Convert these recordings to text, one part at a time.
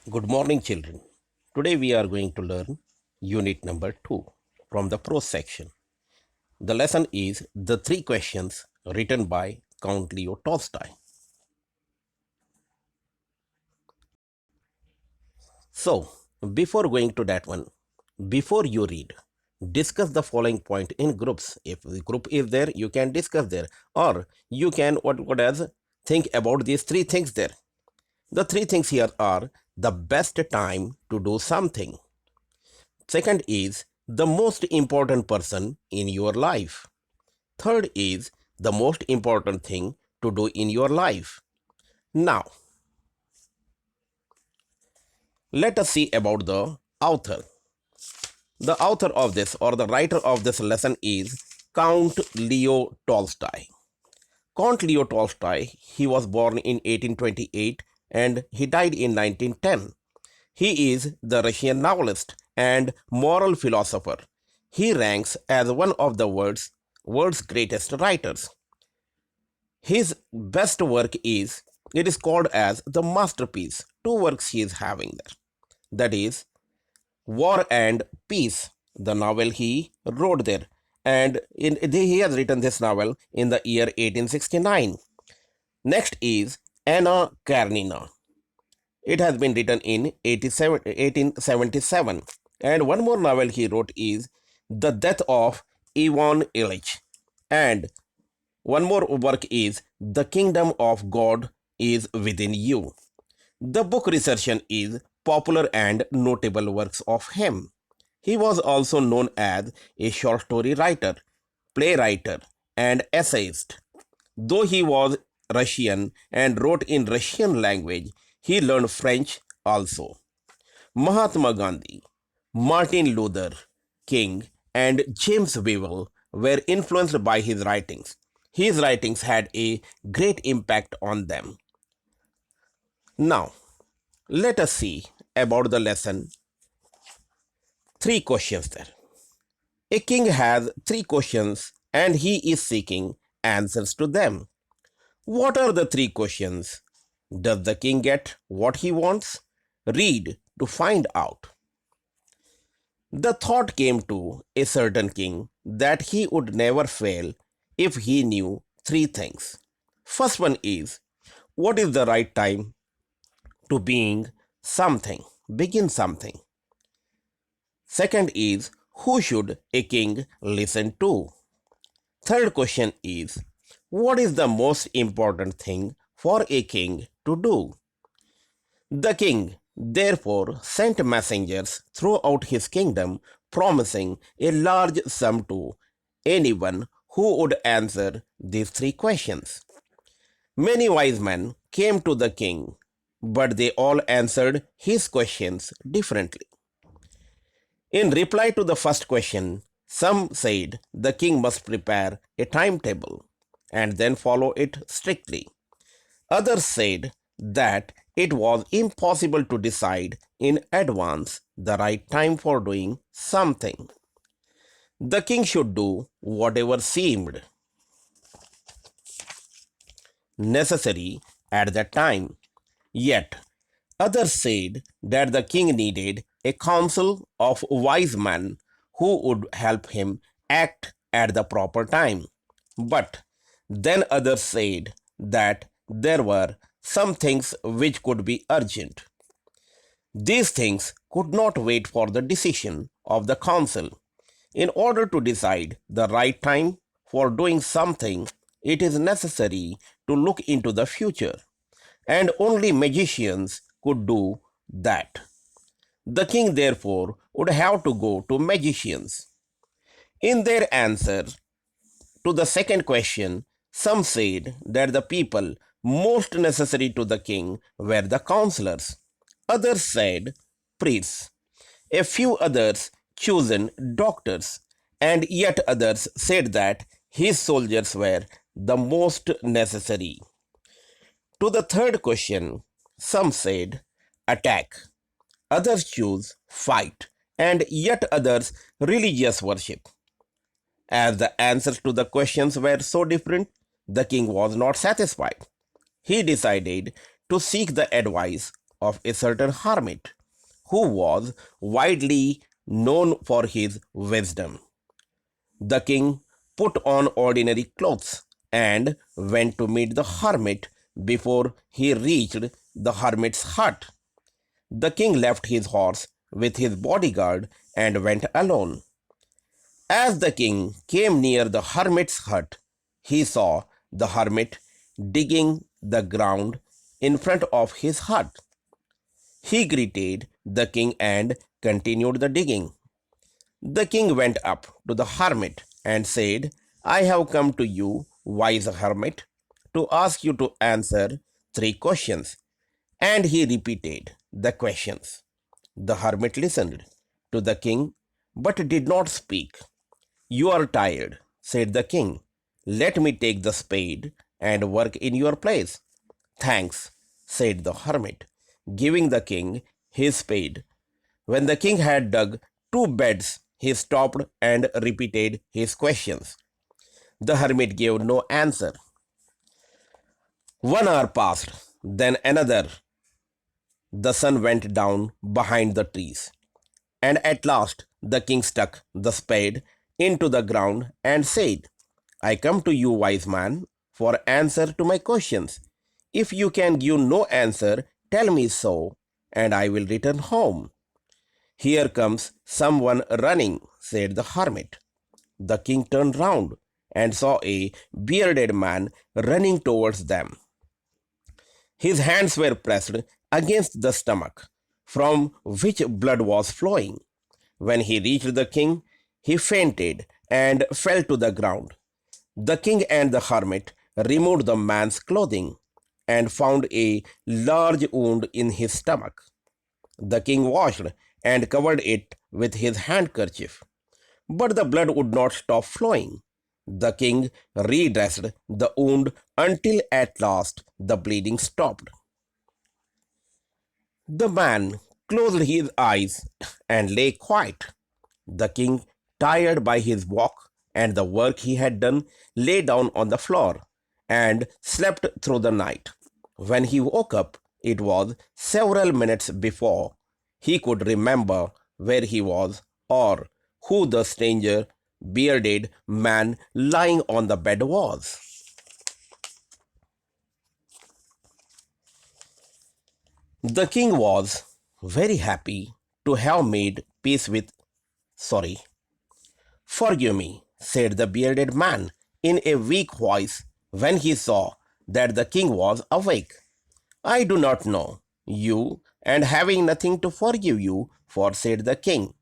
Good morning, children. Today we are going to learn unit number 2 from the prose section. The lesson is The Three Questions written by Count Leo Tolstoy. So, before going to that one, before you read, discuss the following point in groups. If the group is there, you can discuss there, or you can what else think about these three things there. The three things here are the best time to do something. Second is the most important person in your life. Third is the most important thing to do in your life. Now, let us see about the author. The author of this or the writer of this lesson is Count Leo Tolstoy. Count Leo Tolstoy, he was born in 1828 and he died in 1910. He is the Russian novelist and moral philosopher. He ranks as one of the world's greatest writers. His best work is, it is called as the masterpiece. Two works he is having there. That is War and Peace, the novel he wrote there. And he has written this novel in the year 1869. Next is Anna Karenina. It has been written in 1877. And one more novel he wrote is The Death of Ivan Ilyich. And one more work is The Kingdom of God is Within You. The book recension is popular and notable works of him. He was also known as a short story writer, playwright, and essayist. Though he was Russian and wrote in Russian language, he learned French also. Mahatma Gandhi, Martin Luther King, and James Weevil were influenced by his writings. His writings had a great impact on them. Now, let us see about the lesson. Three questions there. A king has three questions and he is seeking answers to them. What are the three questions? Does the king get what he wants? Read to find out. The thought came to a certain king that he would never fail if he knew three things. First one is, what is the right time to being something, begin something. Second is, who should a king listen to? Third question is, what is the most important thing for a king to do? The king therefore sent messengers throughout his kingdom, promising a large sum to anyone who would answer these three questions. Many wise men came to the king, but they all answered his questions differently. In reply to the first question, some said the king must prepare a timetable and then follow it strictly. Others said that it was impossible to decide in advance the right time for doing something. The king should do whatever seemed necessary at that time. Yet, others said that the king needed a council of wise men who would help him act at the proper time. But then others said that there were some things which could be urgent. These things could not wait for the decision of the council. In order to decide the right time for doing something, it is necessary to look into the future, and only magicians could do that. The king, therefore, would have to go to magicians. In their answer to the second question, some said that the people most necessary to the king were the counselors. Others said priests. A few others chosen doctors, and yet others said that his soldiers were the most necessary. To the third question, some said attack, others choose fight, and yet others religious worship. As the answers to the questions were so different, the king was not satisfied. He decided to seek the advice of a certain hermit who was widely known for his wisdom. The king put on ordinary clothes and went to meet the hermit before he reached the hermit's hut. The king left his horse with his bodyguard and went alone. As the king came near the hermit's hut, he saw the hermit digging the ground in front of his hut. He greeted the king and continued the digging. The king went up to the hermit and said, I have come to you, wise hermit, to ask you to answer three questions. And he repeated the questions. The hermit listened to the king but did not speak. You are tired, said the king. Let me take the spade and work in your place. Thanks, said the hermit, giving the king his spade. When the king had dug two beds, he stopped and repeated his questions. The hermit gave no answer. 1 hour passed, then another. The sun went down behind the trees, and at last the king stuck the spade into the ground and said, I come to you, wise man, for answer to my questions. If you can give no answer, tell me so, and I will return home. Here comes someone running, said the hermit. The king turned round and saw a bearded man running towards them. His hands were pressed against the stomach, from which blood was flowing. When he reached the king, he fainted and fell to the ground. The king and the hermit removed the man's clothing and found a large wound in his stomach. The king washed and covered it with his handkerchief, but the blood would not stop flowing. The king redressed the wound until at last the bleeding stopped. The man closed his eyes and lay quiet. The king, tired by his walk and the work he had done, lay down on the floor and slept through the night. When he woke up, it was several minutes before he could remember where he was or who the stranger, bearded man lying on the bed was. The king was very happy to have made peace with. Sorry. Forgive me, said the bearded man in a weak voice when he saw that the king was awake. I do not know you, and having nothing to forgive you for, said the king.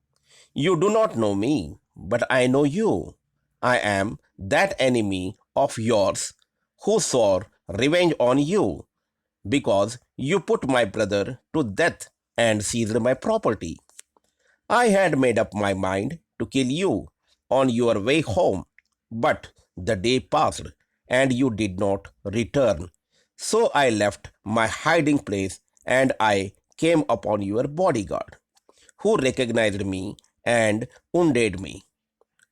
You do not know me, but I know you. I am that enemy of yours who swore revenge on you because you put my brother to death and seized my property. I had made up my mind to kill you on your way home, but the day passed and you did not return. So I left my hiding place and I came upon your bodyguard, who recognized me and wounded me.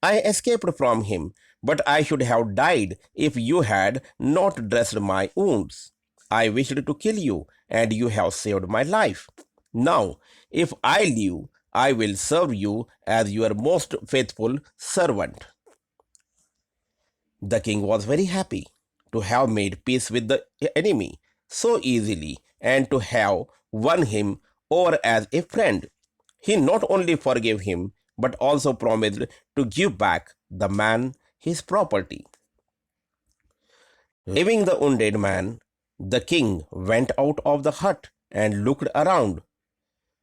I escaped from him, but I should have died if you had not dressed my wounds. I wished to kill you, and you have saved my life. Now, if I live, I will serve you as your most faithful servant. The king was very happy to have made peace with the enemy so easily and to have won him over as a friend. He not only forgave him but also promised to give back the man his property. Leaving the wounded man, the king went out of the hut and looked around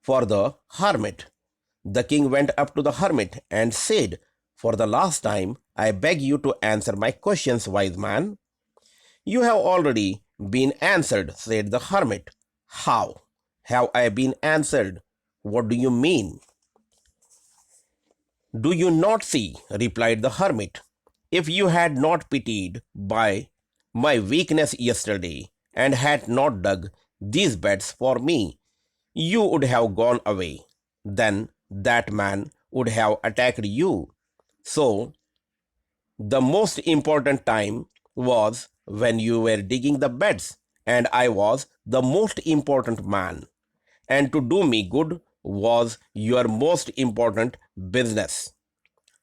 for the hermit. The king went up to the hermit and said, For the last time, I beg you to answer my questions, wise man. You have already been answered, said the hermit. How have I been answered? What do you mean? Do you not see, replied the hermit, if you had not pitied by my weakness yesterday and had not dug these beds for me, you would have gone away. Then that man would have attacked you. So, the most important time was when you were digging the beds, and I was the most important man. and to do me good was your most important business.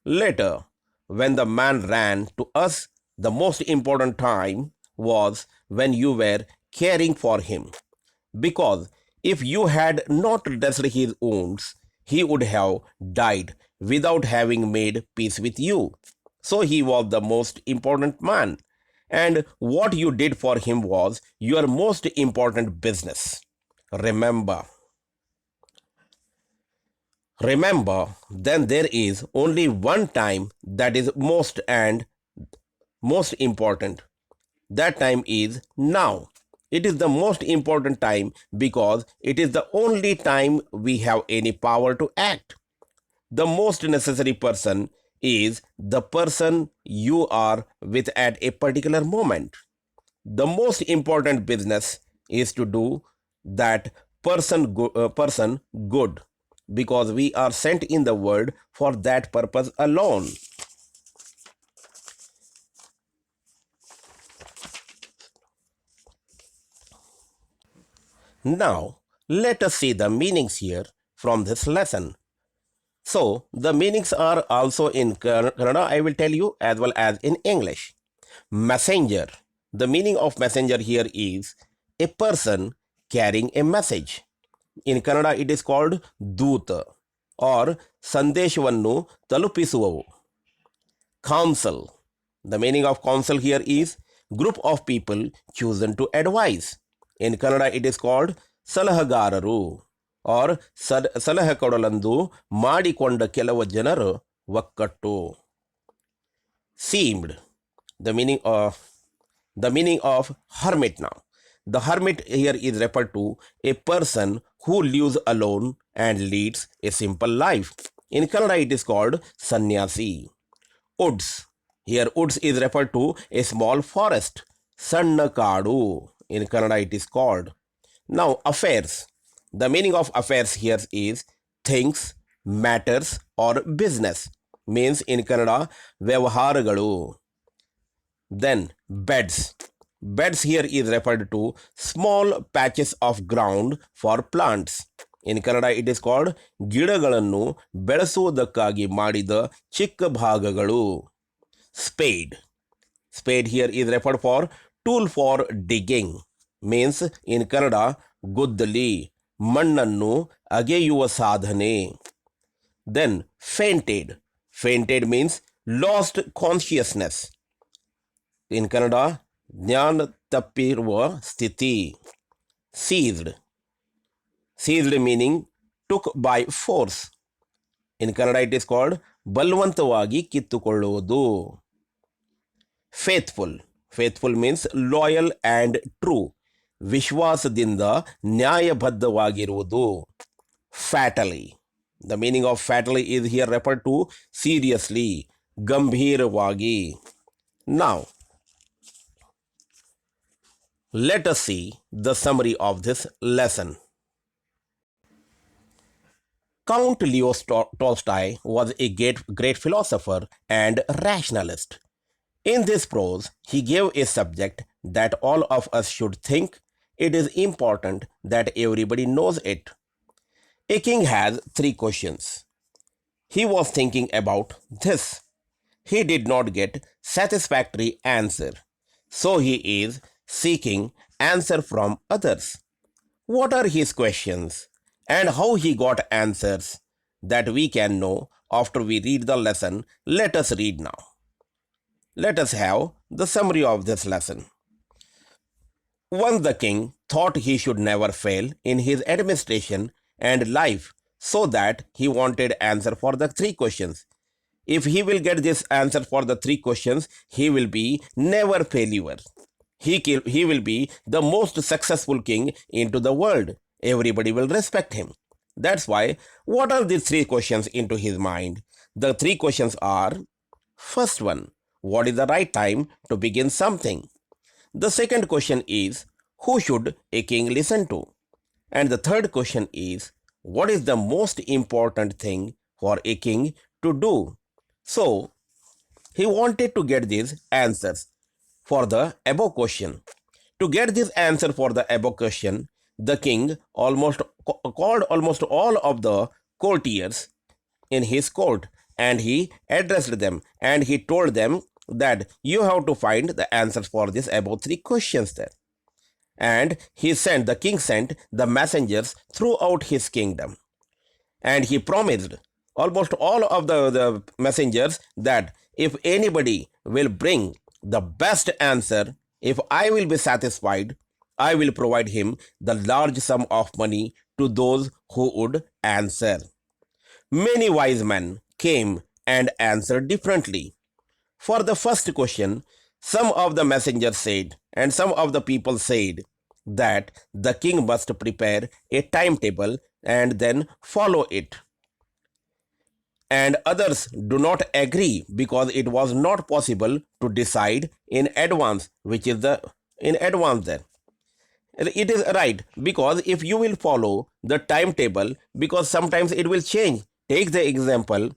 Later, when the man ran to us, the most important time was when you were caring for him. Because if you had not dressed his wounds, he would have died without having made peace with you. So he was the most important man. And what you did for him was your most important business. Remember, remember, then there is only one time that is most important. That time is now. It is the most important time because it is the only time we have any power to act. The most necessary person is the person you are with at a particular moment. The most important business is to do that person good because we are sent in the world for that purpose alone. Now, let us see the meanings here from this lesson. So, the meanings are also in Kannada, I will tell you, as well as in English. Messenger. The meaning of messenger here is a person carrying a message. In Kannada, it is called Doota or Sandeshwannu Talupisuvavu. Counsel. The meaning of counsel here is group of people chosen to advise. In Kannada, it is called Salahagararu or Salahakodalandu Madikonda Kelava Janaru Vakkattu. Seemed. The meaning of hermit now. The hermit here is referred to a person who lives alone and leads a simple life. In Kannada, it is called sannyasi. Woods. Here, woods is referred to a small forest. Sanna Kadu. In Kannada, it is called. Now, affairs. The meaning of affairs here is things, matters, or business. Means in Kannada, Vyavaharagalu. Then, beds. Beds here is referred to small patches of ground for plants. In Kannada, it is called ಗಿಡಗಳನ್ನು ಬೆಳೆಸುವುದಕ್ಕಾಗಿ ಮಾಡಿದ ಚಿಕ್ಕ ಭಾಗಗಳು. Spade. Spade here is referred for tool for digging. Means in Kannada, ಗುದ್ದಲಿ ಮಣ್ಣನ್ನು ಅಗೆಯುವ ಸಾಧನೆ. Then fainted. Fainted means lost consciousness. In Kannada, ಜ್ಞಾನ ತಪ್ಪಿರುವ ಸ್ಥಿತಿ. Seized. Seized meaning took by force. In Kannada, it is called ಬಲವಂತವಾಗಿ ಕಿತ್ತುಕೊಳ್ಳುವುದು. Faithful. Faithful means loyal and true. ವಿಶ್ವಾಸದಿಂದ ನ್ಯಾಯಬದ್ಧವಾಗಿರುವುದು. Fatally. The meaning of fatally is here referred to seriously, ಗಂಭೀರವಾಗಿ. Now, let us see the summary of this lesson. Count Leo Tolstoy was a great philosopher and rationalist. In this prose, he gave a subject that all of us should think it is important that everybody knows it. A king has 3 questions. He was thinking about this. He did not get satisfactory answer, so he is seeking answer from others. What are his questions and how he got answers that we can know after we read the lesson? Let us read now. Let us have the summary of this lesson. Once the king thought he should never fail in his administration and life, so that he wanted answer for the 3 questions. If he will get this answer for the 3 questions, he will be never failure. He will be the most successful king into the world. Everybody will respect him. That's why, what are these 3 questions into his mind? The 3 questions are, first one, what is the right time to begin something? The second question is, who should a king listen to? And the third question is, what is the most important thing for a king to do? So, he wanted to get these answers for the above question. To get this answer for the above question, The king called almost all of the courtiers in his court, and he addressed them, and he told them that you have to find the answers for this above three questions there. And the king sent the messengers throughout his kingdom, and he promised almost all of the messengers that if anybody will bring the best answer, if I will be satisfied, I will provide him the large sum of money to those who would answer. Many wise men came and answered differently. For the first question, some of the messengers said, and some of the people said, that the king must prepare a timetable and then follow it. And others do not agree because it was not possible to decide in advance, which is the in advance there. It is right because if you will follow the timetable, because sometimes it will change. Take the example,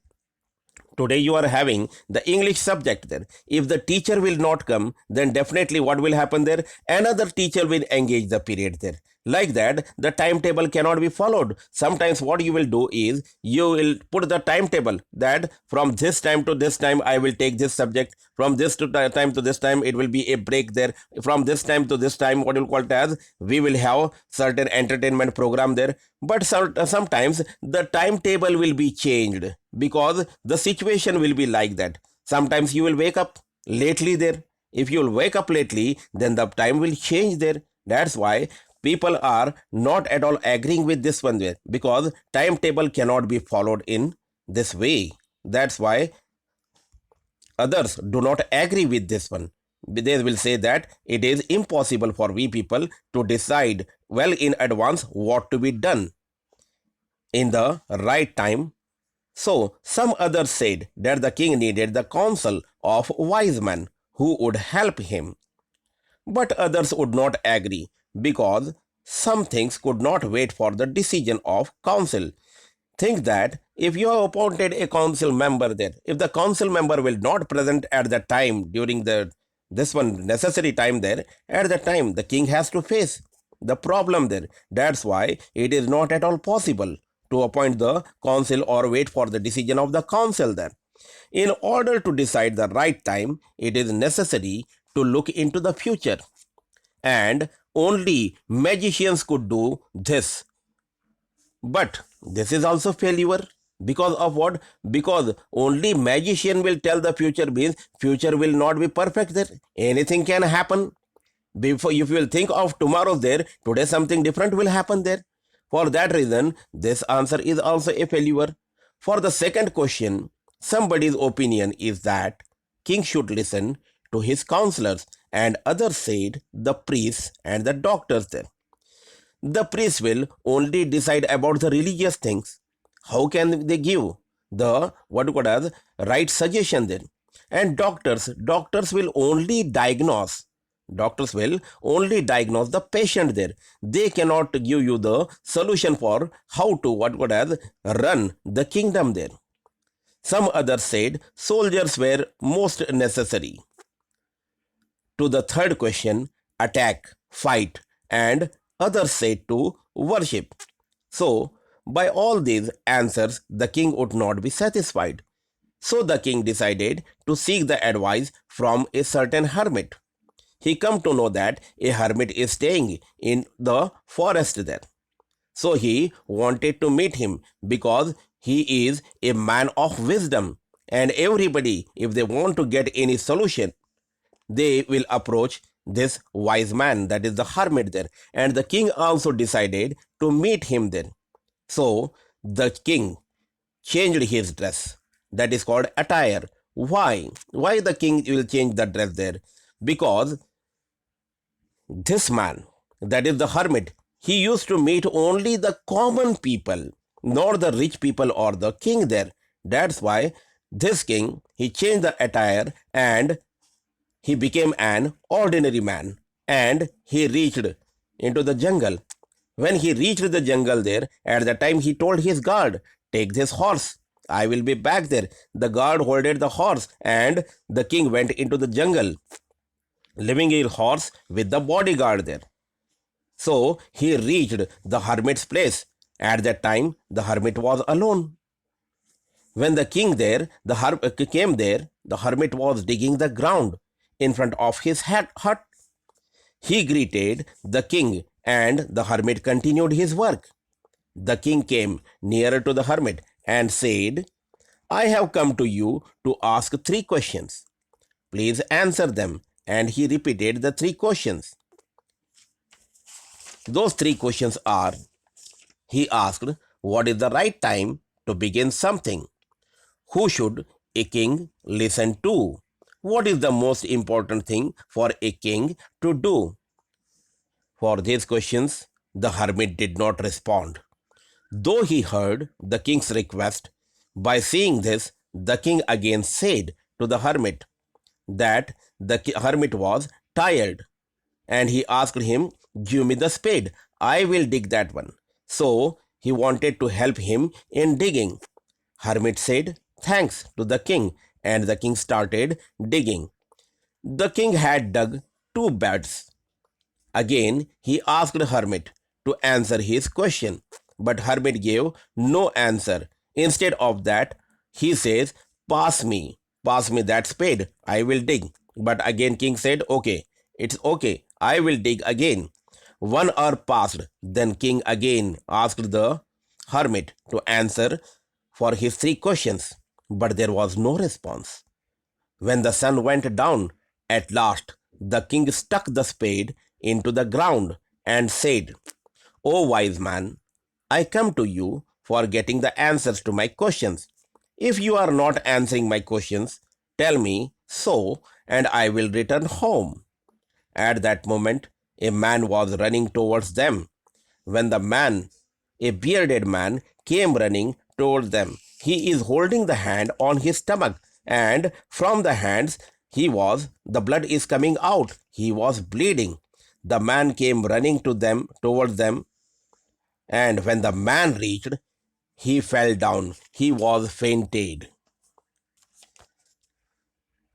today you are having the English subject there. If the teacher will not come, then definitely what will happen there? Another teacher will engage the period there. Like that, the timetable cannot be followed. Sometimes what you will do is you will put the timetable that from this time to this time I will take this subject, from this time to this time it will be a break there, from this time to this time what you call it as we will have certain entertainment program there. But sometimes the timetable will be changed because the situation will be like that. Sometimes you will wake up lately there. If you will wake up lately, then the time will change there. That's why people are not at all agreeing with this one there, because timetable cannot be followed in this way. That's why others do not agree with this one. They will say that it is impossible for we people to decide well in advance what to be done in the right time. So some others said that the king needed the counsel of wise men who would help him. But others would not agree because some things could not wait for the decision of council. Think that if you have appointed a council member there, if the council member will not present at the time during the this one necessary time there, at the time the king has to face the problem there. That's why it is not at all possible to appoint the council or wait for the decision of the council there. In order to decide the right time, it is necessary to look into the future, and only magicians could do this. But this is also failure. Because of what? Because only magician will tell the future, means future will not be perfect there. Anything can happen. Before, if you will think of tomorrow there, today something different will happen there. For that reason, this answer is also a failure. For the second question, somebody's opinion is that king should listen to his counselors, and others said the priests and the doctors there. The priests will only decide about the religious things. How can they give the what you call as right suggestion then? And doctors will only diagnose. Doctors will only diagnose the patient there. They cannot give you the solution for how to what could as run the kingdom there. Some others said soldiers were most necessary. To the third question, attack, fight, and others said to worship. So, by all these answers, the king would not be satisfied. So the king decided to seek the advice from a certain hermit. He come to know that a hermit is staying in the forest there. So he wanted to meet him because he is a man of wisdom. And everybody, if they want to get any solution, they will approach this wise man, that is the hermit there. And the king also decided to meet him there. So the king changed his dress. That is called attire. Why? Why the king will change the dress there? Because this man, that is the hermit, he used to meet only the common people, not the rich people or the king there. That's why this king, he changed the attire and he became an ordinary man, and he reached into the jungle. When he reached the jungle there, at the time he told his guard, take this horse. I will be back there. The guard holded the horse, and the king went into the jungle, leaving his horse with the bodyguard there. So he reached the hermit's place. At that time, the hermit was alone. When the king came there, the hermit was digging the ground in front of his hut. He greeted the king, and the hermit continued his work. The king came nearer to the hermit and said, I have come to you to ask 3 questions. Please answer them. And he repeated the 3 questions. Those 3 questions are: he asked, what is the right time to begin something? Who should a king listen to? What is the most important thing for a king to do? For these questions, the hermit did not respond. Though he heard the king's request, by seeing this, the king again said to the hermit that the hermit was tired, and he asked him, give me the spade, I will dig that one. So he wanted to help him in digging. Hermit said thanks to the king, and the king started digging. The king had dug 2 beds. Again, he asked Hermit to answer his question, but Hermit gave no answer. Instead of that, he says, pass me that spade, I will dig. But again, King said, okay, it's okay, I will dig again. 1 hour passed, then King again asked the Hermit to answer for his 3 questions, but there was no response. When the sun went down, at last the king stuck the spade into the ground and said, O wise man, I come to you for getting the answers to my questions. If you are not answering my questions, tell me so, and I will return home. At that moment, a man was running towards them. When the man, a bearded man, came running towards them, he is holding the hand on his stomach, and from the hands the blood is coming out. He was bleeding. The man came running towards them, and when the man reached, he fell down. He was fainted.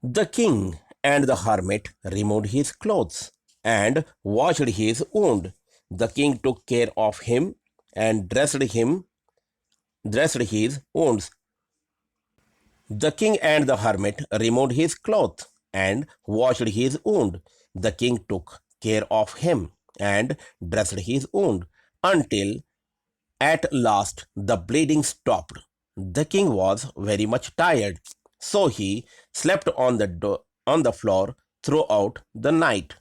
The king and the hermit removed his clothes and washed his wound. The king took care of him and dressed his wounds. The king and the hermit removed his clothes and washed his wound. The king took care of him and dressed his wound until at last the bleeding stopped. The king was very much tired, so he slept on the floor throughout the night.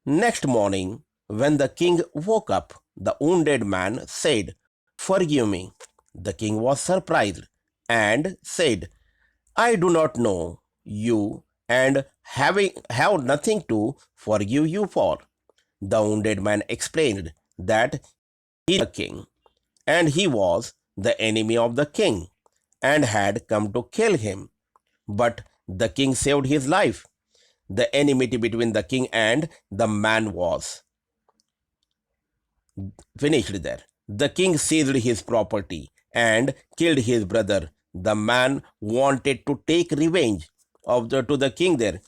Next morning, when the king woke up, the wounded man said, forgive me. The king was surprised and said, I do not know you and have nothing to forgive you for. The wounded man explained that he was the king and he was the enemy of the king and had come to kill him. But the king saved his life. The enmity between the king and the man was finished there. The king seized his property and killed his brother. The man wanted to take revenge to the king there.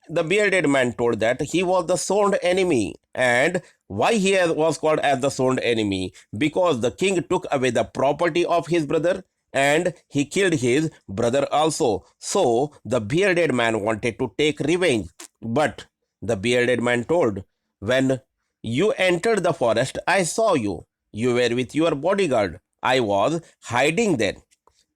The bearded man told that he was the sworn enemy. And why he was called as the sworn enemy? Because the king took away the property of his brother and he killed his brother also. So the bearded man wanted to take revenge. But the bearded man told, when you entered the forest, I saw you. You were with your bodyguard. I was hiding there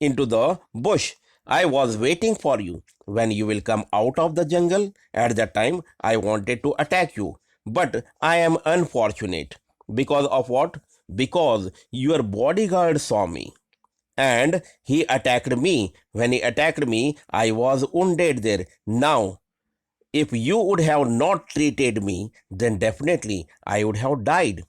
into the bush. I was waiting for you. When you will come out of the jungle, at that time I wanted to attack you. But I am unfortunate. Because of what? Because your bodyguard saw me and he attacked me. When he attacked me, I was wounded there. Now, if you would have not treated me, then definitely I would have died.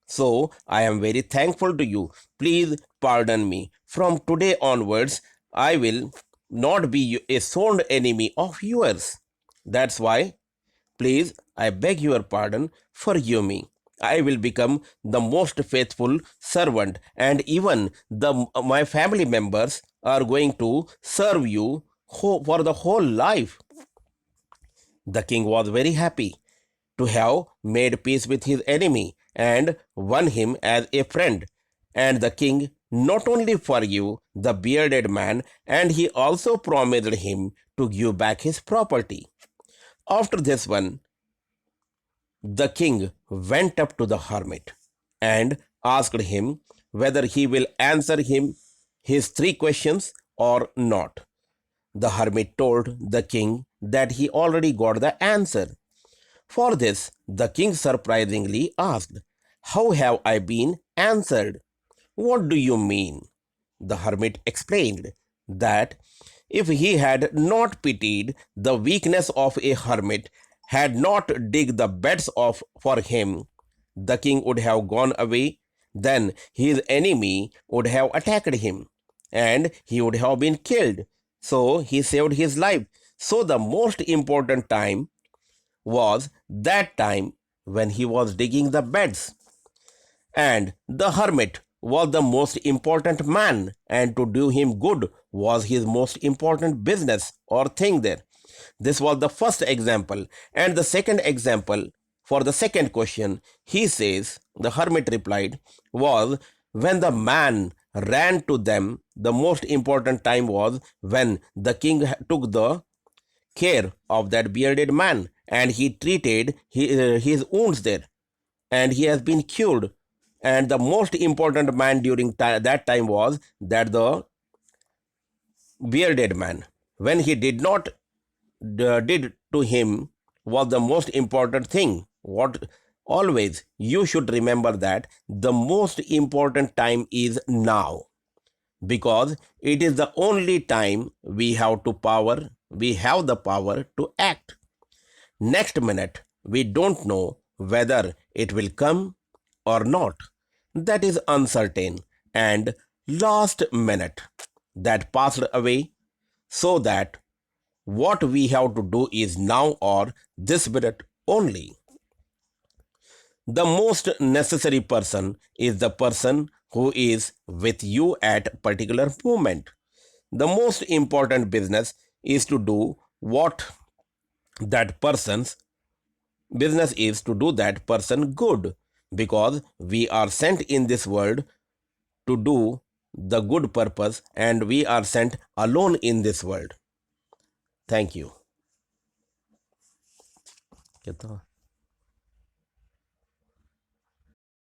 So I am very thankful to you. Please pardon me. From today onwards, I will not be a sworn enemy of yours. That's why, please, I beg your pardon, forgive me. I will become the most faithful servant, and even my family members are going to serve you for the whole life. The king was very happy to have made peace with his enemy, and won him as a friend. And the king not only forgave the bearded man, and he also promised him to give back his property. After this one, the king went up to the hermit and asked him whether he will answer him his three questions or not. The hermit told the king that he already got the answer. For this, the king surprisingly asked, "How have I been answered? What do you mean?" The hermit explained that if he had not pitied the weakness of a hermit, had not digged the beds of for him, the king would have gone away. Then his enemy would have attacked him, and he would have been killed. So he saved his life. So the most important time was that time when he was digging the beds. And the hermit was the most important man, and to do him good was his most important business or thing there. This was the first example. And the second example for the second question, he says, the hermit replied, was when the man ran to them, the most important time was when the king took the care of that bearded man and he treated his wounds there, and he has been cured. And the most important man during that time was that the bearded man. When he did not did to him was the most important thing. What always you should remember that the most important time is now, because it is the only time we have the power to act. Next minute, we don't know whether it will come or not. That is uncertain. And last minute that passed away, so that what we have to do is now or this minute only. The most necessary person is the person who is with you at particular moment. The most important business is to do what that person's business is to do that person good, because we are sent in this world to do the good purpose and we are sent alone in this world. Thank you.